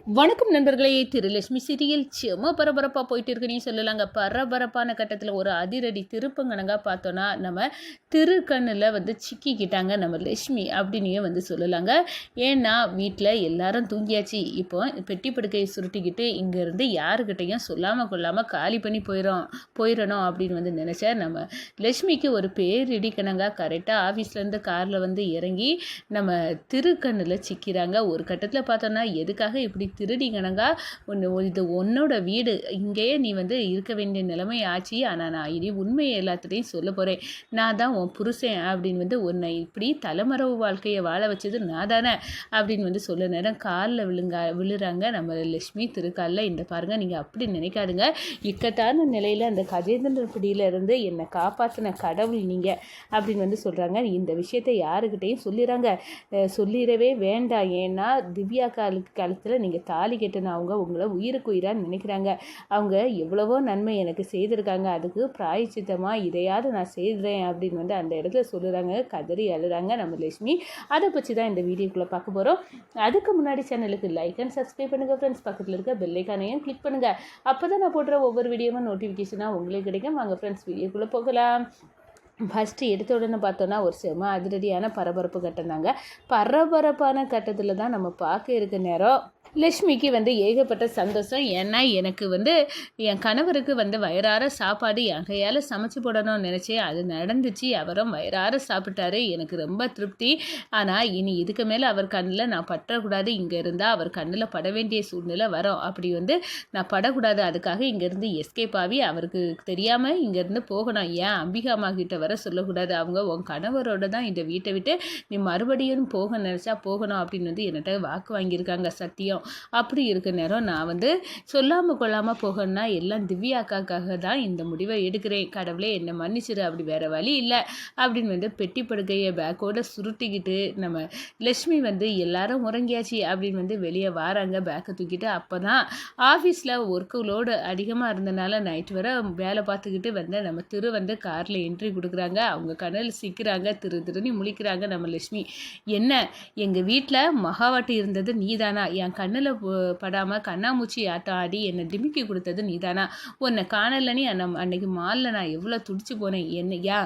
வணக்கம் நண்பர்களே. திருலட்சுமி சீரியல் செம பரபரப்பாக போயிட்டு இருக்குன்னு சொல்லலாங்க. பரபரப்பான கட்டத்தில் ஒரு அதிரடி திருப்பங்கணங்க பார்த்தோன்னா நம்ம திருக்கண்ணில் சிக்கிக்கிட்டாங்க நம்ம லட்சுமி அப்படின்னு சொல்லலாங்க. ஏன்னா வீட்டில் எல்லாரும் தூங்கியாச்சு. இப்போ பெட்டி படுக்கையை சுருட்டிக்கிட்டு இங்கேருந்து யாருக்கிட்டையும் சொல்லாமல் கொள்ளாமல் காலி பண்ணி போயிடணும் அப்படின்னு நினச்ச நம்ம லட்சுமிக்கு ஒரு பேரிடிக்கணங்க. கரெக்டாக ஆஃபீஸ்லேருந்து காரில் இறங்கி நம்ம திருக்கண்ணில் சிக்கிறாங்க. ஒரு கட்டத்தில் பார்த்தோன்னா எதுக்காக இப்படி திருடிங்கனங்க, இது உன்னோட வீடு, இங்கேயே நீ இருக்க வேண்டிய நிலைமை ஆச்சு. ஆனால் நான் இனி உண்மையை எல்லாத்துட்டையும் சொல்ல போகிறேன். நான் தான் உன் புருஷன் அப்படின்னு உன்னை இப்படி தலைமறைவு வாழ்க்கையை வாழ வச்சது நான் தானே அப்படின்னு சொல்ல நேரம் காலில் விழுறாங்க நம்ம லட்சுமி திருக்காலில். இந்த பாருங்கள், நீங்கள் அப்படி நினைக்காதுங்க. இக்கட்டான நிலையில் அந்த கஜேந்திர பிடியிலிருந்து என்னை காப்பாற்றின கடவுள் நீங்கள் அப்படின்னு சொல்கிறாங்க. இந்த விஷயத்தை யாருக்கிட்டையும் சொல்லிடவே வேண்டாம். ஏன்னா திவ்யா காலத்தில் நீங்கள் தாலி கட்டின அவங்க உங்களை உயிருக்கு உயிராக நினைக்கிறாங்க. அவங்க எவ்வளவோ நன்மை எனக்கு செய்திருக்காங்க. அதுக்கு பிராயச்சித்தமாக இதையாவது நான் செய்கிறேன் அப்படின்னு அந்த இடத்துல சொல்லுறாங்க. கதறி அழுறாங்க நம்ம லட்சுமி. அதை பற்றி தான் இந்த வீடியோக்குள்ளே பார்க்க போகிறோம். அதுக்கு முன்னாடி சேனலுக்கு லைக் அண்ட் சப்ஸ்கிரைப் பண்ணுங்கள் ஃப்ரெண்ட்ஸ். பக்கத்தில் இருக்க பெல்லைக்கானையும் கிளிக் பண்ணுங்கள். அப்போ தான் நான் போடுற ஒவ்வொரு வீடியோவும் நோட்டிஃபிகேஷனாக உங்களுக்கு கிடைக்கும். வாங்க ஃப்ரெண்ட்ஸ், வீடியோக்குள்ளே போகலாம். ஃபஸ்ட்டு எடுத்த உடனே பார்த்தோன்னா ஒரு செம அதிரடியான பரபரப்பு கட்டம் தாங்க. பரபரப்பான கட்டத்தில் தான் நம்ம பார்க்க இருக்க நேரம் லட்சுமிக்கு ஏகப்பட்ட சந்தோஷம். ஏன்னா எனக்கு என் கணவருக்கு வயிறார சாப்பாடு என் கையால் சமைச்சு போடணும்னு நினச்சேன். அது நடந்துச்சு. அவரும் வயிறார சாப்பிட்டாரு. எனக்கு ரொம்ப திருப்தி. ஆனால் இனி இதுக்கு மேலே அவர் கண்ணில் நான் பற்றக்கூடாது. இங்கே இருந்தால் அவர் கண்ணில் பட வேண்டிய சூழ்நிலை வரும். அப்படி நான் படக்கூடாது. அதுக்காக இங்கேருந்து எஸ்கேப் ஆகி அவருக்கு தெரியாமல் இங்கேருந்து போகணும். ஏன் அம்பிகா அம்மா கிட்ட வர சொல்லக்கூடாது. அவங்க உன் கணவரோட தான் இந்த வீட்டை விட்டு நீ மறுபடியும் போக நினச்சா போகணும் அப்படின்னு என்கிட்ட வாக்கு வாங்கியிருக்காங்க. சத்தியம். அப்படி இருக்க நேரம் நான் சொல்லாமல் கொள்ளாமல் போகணும்னா எல்லாம் திவ்யா அக்காக்காக தான் இந்த முடிவை எடுக்கிறேன். கடவுளே என்னை மன்னிச்சிரு, அப்படி வேற வழி இல்லை அப்படின்னு பெட்டி படுக்கையை பேக்கோட சுருட்டிக்கிட்டு நம்ம லட்சுமி எல்லாரும் உறங்கியாச்சு அப்படின்னு வெளியே வராங்க பேக்கை தூக்கிட்டு. அப்போ தான் ஆஃபீஸில் ஒர்க்குலோடு அதிகமாக இருந்தனால நைட் வர வேலை பார்த்துக்கிட்டு நம்ம திரு காரில் என்ட்ரி கொடுக்குறாங்க. அவங்க கண்ணில் சிக்கிறாங்க. திருன்னு முழிக்கிறாங்க நம்ம லட்சுமி. என்ன, எங்கள் வீட்டில் மகாவாட்டி இருந்தது நீதானா? என் கண்ணில் படாமல் கண்ணாமூச்சி ஆட்டம் ஆடி என்னை டிமிக்கி கொடுத்தது நீதானா? உன்னை காணலன்னு அன்னைக்கு மாலில் நான் எவ்வளோ துடிச்சு போனேன். என்னையா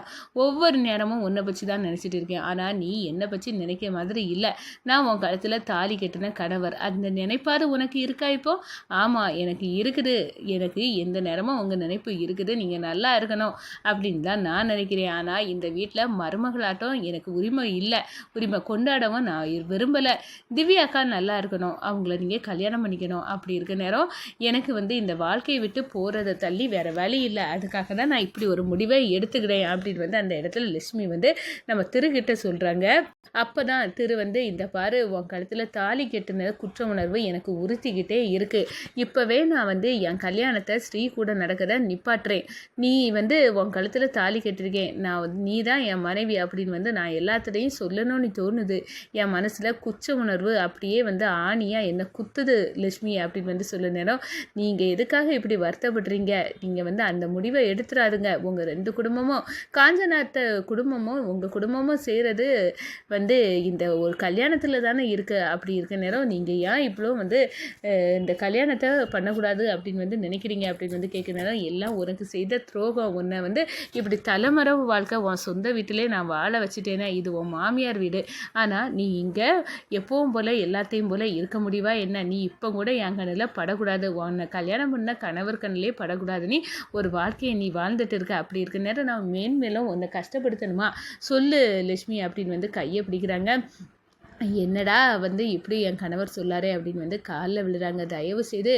ஒவ்வொரு நேரமும் உன்னை பற்றி தான் நினச்சிட்டு இருக்கேன். ஆனால் நீ என்னை பற்றி நினைக்கிற மாதிரி இல்லை. நான் உன் கழுத்தில் தாலி கட்டின கணவர். அந்த நினைப்பாடு உனக்கு இருக்கா இப்போ? ஆமாம், எனக்கு இருக்குது. எனக்கு எந்த நேரமும் உங்கள் நினைப்பு இருக்குது. நீங்கள் நல்லா இருக்கணும் அப்படின்னு தான் நான் நினைக்கிறேன். ஆனால் இந்த வீட்டில் மருமகளாட்டம் எனக்கு உரிமை இல்லை. உரிமை கொண்டாடவும் நான் விரும்பலை. திவ்யாக்கா நல்லா இருக்கணும். அவங்கள நீங்கள் கல்யாணம் பண்ணிக்கணும். அப்படி இருக்க நேரம் எனக்கு இந்த வாழ்க்கையை விட்டு போகிறத தள்ளி வேறு வழி இல்லை. அதுக்காக தான் நான் இப்படி ஒரு முடிவை எடுத்துக்கிறேன் அப்படின்னு அந்த இடத்துல லட்சுமி நம்ம திருக்கிட்ட சொல்கிறாங்க. அப்போ தான் திரு இந்த பாரு, உன் கழுத்தில் தாலி கட்டின குற்ற உணர்வு எனக்கு உறுத்திக்கிட்டே இருக்குது. இப்போவே நான் என் கல்யாணத்தை ஸ்ரீ கூட நடக்கதை நிப்பாட்டுறேன். நீ உன் கழுத்தில் தாலி கட்டிருக்கேன். நீ தான் என் மனைவி அப்படின்னு நான் எல்லாத்துடையும் சொல்லணும்னு தோணுது. என் மனசில் குற்ற உணர்வு அப்படியே ஆணியாக என்ன குத்துது லட்சுமி அப்படின்னு சொல்ல நேரம், நீங்கள் எதுக்காக இப்படி வருத்தப்படுறீங்க? நீங்கள் அந்த முடிவை எடுத்துறாதுங்க. உங்கள் ரெண்டு குடும்பமும், காஞ்சநாத்த குடும்பமும் உங்கள் குடும்பமும் செய்கிறது இந்த ஒரு கல்யாணத்தில் தானே இருக்குது. அப்படி இருக்க நேரம் நீங்கள் ஏன் இவ்வளோ இந்த கல்யாணத்தை பண்ணக்கூடாது அப்படின்னு நினைக்கிறீங்க அப்படின்னு கேட்குற நேரம், எல்லாம் உனக்கு செய்த துரோகம். உன்னை இப்படி தலைமறைவு வாழ்க்கை உன் சொந்த வீட்டிலே நான் வாழ வச்சுட்டேனே. இது உன் மாமியார் வீடு. ஆனால் நீ இங்கே எப்பவும் போல் எல்லாத்தையும் போல் இருக்க முடிவா என்ன? நீ இப்போ கூட என் கண்ணில் படக்கூடாது. உன்னை கல்யாணம் பண்ண கணவர் கண்ணிலே படக்கூடாது. நீ ஒரு வாழ்க்கையை நீ வாழ்ந்துட்டு இருக்க. அப்படி இருக்க நேரம் நான் மேன்மேலும் உன்னை கஷ்டப்படுத்தணுமா? சொல்லு லட்சுமி அப்படின்னு கையை பிடிக்கிறாங்க. என்னடா இப்படி என் கணவர் சொல்லாரே அப்படின்னு காலில் விழுறாங்க. தயவு செய்து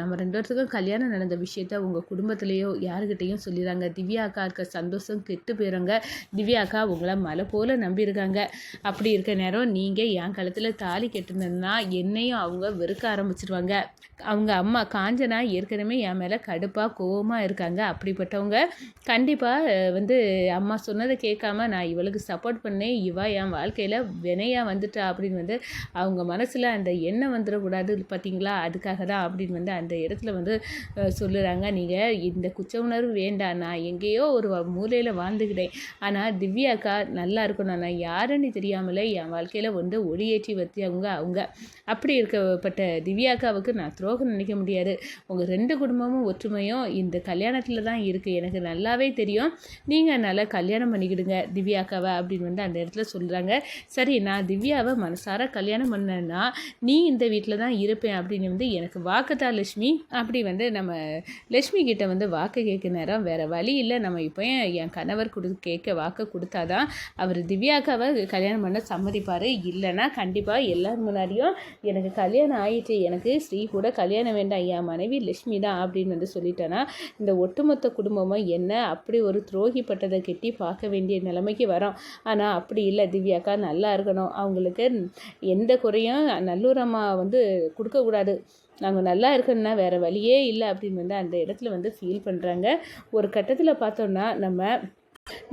நம்ம ரெண்டு பேர்த்துக்கும் கல்யாணம் நடந்த விஷயத்த உங்கள் குடும்பத்துலேயோ யாருக்கிட்டையும் சொல்லிடுறாங்க. திவ்யா அக்கா இருக்க சந்தோஷம் கெட்டு போயிடுறாங்க. திவ்யா அக்கா உங்களை மலை போல் நம்பியிருக்காங்க. அப்படி இருக்க நேரம் நீங்கள் என் கழுத்தில் தாலி கெட்டுனதுன்னா என்னையும் அவங்க வெறுக்க ஆரம்பிச்சிருவாங்க. அவங்க அம்மா காஞ்சனா ஏற்கனவே என் மேலே கடுப்பாக கோவமாக இருக்காங்க. அப்படிப்பட்டவங்க கண்டிப்பாக அம்மா சொன்னதை கேட்காம நான் இவளுக்கு சப்போர்ட் பண்ணேன். இவா என் வாழ்க்கையில் வினையாக வந்துட்டா அப்படின்னு வந்து அவங்க மனசில் அந்த எண்ணம் வந்துடக்கூடாது பார்த்தீங்களா, அதுக்காக தான் அப்படின்னு வந்து அந்த இடத்துல வந்து சொல்லுறாங்க. நீங்கள் இந்த குற்ற உணர்வு வேண்டாம், நான் எங்கேயோ ஒரு மூலையில் வாழ்ந்துக்கிட்டேன், ஆனால் திவ்யாக்கா நல்லா இருக்கணும், நான் யாருன்னு தெரியாமலே என் வாழ்க்கையில் வந்து ஒளியேற்றி வச்சவங்க அவங்க. அப்படி இருக்கப்பட்ட திவ்யாக்காவுக்கு நான் துரோகம் நினைக்க முடியாது. உங்கள் 2 குடும்பமும் ஒற்றுமையும் இந்த கல்யாணத்தில் தான் இருக்குது, எனக்கு நல்லாவே தெரியும். நீங்கள் நல்லா கல்யாணம் பண்ணிக்கிடுங்க திவ்யாக்காவை அப்படின்னு வந்து அந்த இடத்துல சொல்கிறாங்க. சரி, நான் திவ்யாவை மனசார கல்யாணம் பண்ணேன்னா நீ இந்த வீட்டில் தான் இருப்பேன் அப்படின்னு வந்து எனக்கு வாக்குதா லட்சுமி அப்படி வந்து நம்ம லட்சுமி கிட்ட வந்து வாக்கு கேட்க நேரம் வேறு வழி இல்லை, நம்ம இப்போ என் கணவர் கேட்க வாக்கு கொடுத்தாதான் அவர் திவ்யாக்காவை கல்யாணம் பண்ண சம்மதிப்பார், இல்லைன்னா கண்டிப்பாக எல்லாரும் முன்னாடியும் எனக்கு கல்யாணம் ஆயிடுச்சு, எனக்கு ஸ்ரீ கூட கல்யாணம் வேண்டாம், என் மனைவி லட்சுமி தான் அப்படின்னு வந்து சொல்லிட்டேன்னா இந்த ஒட்டுமொத்த குடும்பமும் என்ன அப்படி ஒரு துரோகிப்பட்டதை கெட்டி பார்க்க வேண்டிய நிலைமைக்கு வரோம். ஆனால் அப்படி இல்லை, திவ்யாக்கா நல்லா இருக்கணும், அவங்களுக்கு எந்த குறையும் நல்லூரம்மா வந்து கொடுக்கக்கூடாது, நாங்கள் நல்லா இருக்கணும்னா வேறு வழியே இல்லை அப்படின்னு வந்து அந்த இடத்துல வந்து ஃபீல் பண்ணுறாங்க. ஒரு கட்டத்தில் பார்த்தோன்னா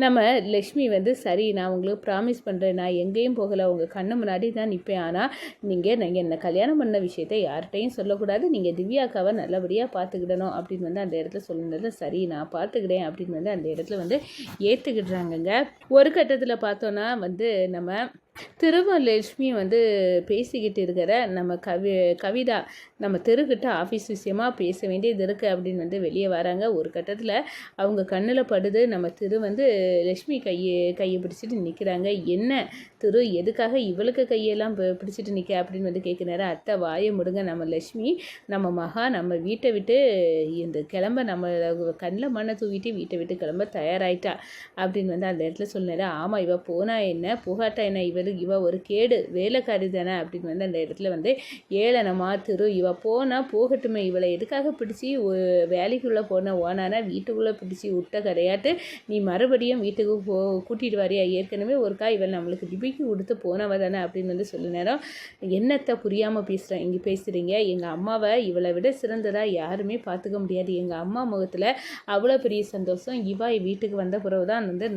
நம்ம லக்ஷ்மி வந்து சரி, நான் உங்களுக்கு ப்ராமிஸ் பண்ணுறேன், நான் எங்கேயும் போகலை, உங்கள் கண்ணு முன்னாடி தான் நிற்பேன், ஆனால் நீங்கள் என்னை கல்யாணம் பண்ண விஷயத்தை யார்கிட்டையும் சொல்லக்கூடாது, நீங்கள் திவ்யாக்காவை நல்லபடியாக பார்த்துக்கிடணும் அப்படின்னு வந்து அந்த இடத்துல சொல்லுனது சரி நான் பார்த்துக்கிட்டேன் அப்படின்னு வந்து அந்த இடத்துல வந்து ஏற்றுக்கிடுறாங்கங்க. ஒரு கட்டத்தில் பார்த்தோன்னா வந்து நம்ம திருமலட்சுமி வந்து பேசிக்கிட்டு இருக்கிற நம்ம கவிதா நம்ம தெருக்கிட்ட ஆஃபீஸ் விஷயமா பேச வேண்டியது இருக்குது அப்படின்னு வந்து வெளியே வராங்க. ஒரு கட்டத்தில் அவங்க கண்ணில் படுது, நம்ம திரு வந்து லட்சுமி கையை பிடிச்சிட்டு நிற்கிறாங்க. என்ன திரு, எதுக்காக இவளுக்கு கையெல்லாம் பிடிச்சிட்டு நிற்க அப்படின்னு வந்து கேட்குறாரு. அத்தை வாயை முடுங்க, நம்ம லட்சுமி நம்ம மகா நம்ம வீட்டை விட்டு இந்த கிளம்ப நம்ம கண்ணில் மண்ணை தூவிட்டு வீட்டை விட்டு கிளம்ப தயாராகிட்டா அப்படின்னு வந்து அந்த இடத்துல சொன்னார். ஆமாம், இவ போனா என்ன போகாட்டா என்ன, இவ ஒரு கேடு வேலைக்காரி தானே அப்படின்னு வந்து அந்த இடத்துல வந்து ஏளனமா திரு, இவ போனால் போகட்டுமே, இவளை எதுக்காக பிடிச்சி வேலைக்குள்ளே போன ஓனானா வீட்டுக்குள்ளே பிடிச்சி விட்ட கிடையாட்டு நீ மறுபடியும் வீட்டுக்கு கூட்டிகிட்டு வரியா, ஏற்கனவே ஒருக்கா இவள் நம்மளுக்கு டிபிக்கு கொடுத்து போனவ தானே அப்படின்னு வந்து சொல்ல நேரம் என்னத்தை புரியாமல் பேசுகிறேன் இங்கே பேசுகிறீங்க, எங்கள் அம்மாவை இவளை விட சிறந்ததாக யாருமே பார்த்துக்க முடியாது, எங்கள் அம்மா முகத்தில் அவ்வளோ பெரிய சந்தோஷம் இவா வீட்டுக்கு வந்த பிறகு தான் வந்து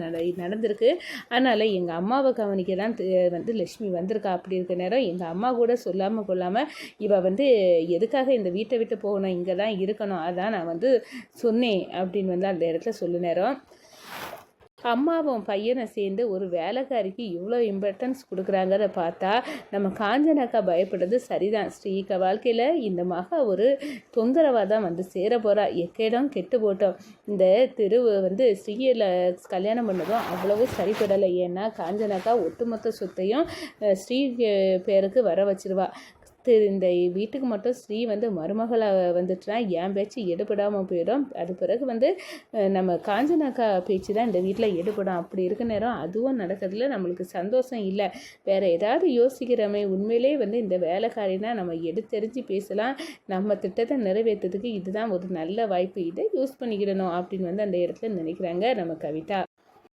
நடந்திருக்கு, அதனால் எங்கள் அம்மாவை கவனிக்க தான் வந்து லட்சுமி வந்திருக்கா, அப்படி இருக்க நேரம் எங்கள் அம்மா கூட சொல்லாமல் கொள்ளாமல் இவ வந்து எதுக்காக இந்த வீட்டை விட்டு போகணும், இங்கே தான் இருக்கணும், அதான் நான் வந்து சொன்னேன் அப்படின்னு வந்து அந்த இடத்துல சொல்ல நேரம் அம்மாவும் பையனை சேர்ந்து ஒரு வேலைக்காரிக்கு இவ்வளோ இம்பார்ட்டன்ஸ் கொடுக்குறாங்கிறத பார்த்தா நம்ம காஞ்சனாக்கா பயப்படுறது சரிதான். ஸ்ரீக வாழ்க்கையில் இந்த மகா ஒரு தொந்தரவாக தான் வந்து சேர போகிறா, எக்கேடம் கெட்டு போட்டோம். இந்த வந்து ஸ்ரீயில் கல்யாணம் பண்ணதும் அவ்வளவு சரிப்படலை, ஏன்னா காஞ்சனாக்கா ஒட்டுமொத்த சொத்தையும் ஸ்ரீ பேருக்கு வர வச்சிருவா. இந்த வீட்டுக்கு மட்டும் ஸ்ரீ வந்து மருமகளாக வந்துட்டுனா என் பேச்சு எடுபடாமல் போயிடும், அது பிறகு வந்து நம்ம காஞ்சனாக்கா பேச்சு தான் இந்த வீட்டில் எடுபடும். அப்படி இருக்க நேரம் அதுவும் நடக்கிறதுல நம்மளுக்கு சந்தோஷம் இல்லை, வேறு ஏதாவது யோசிக்கிறோமே, உண்மையிலே வந்து இந்த வேலைக்காரினா நம்ம எடுத்தெறிஞ்சு பேசலாம், நம்ம திட்டத்தை நிறைவேற்றுறதுக்கு இதுதான் ஒரு நல்ல வாய்ப்பு, இதை யூஸ் பண்ணிக்கிடணும் அப்படின்னு வந்து அந்த இடத்துல நினைக்கிறாங்க நம்ம கவிதா.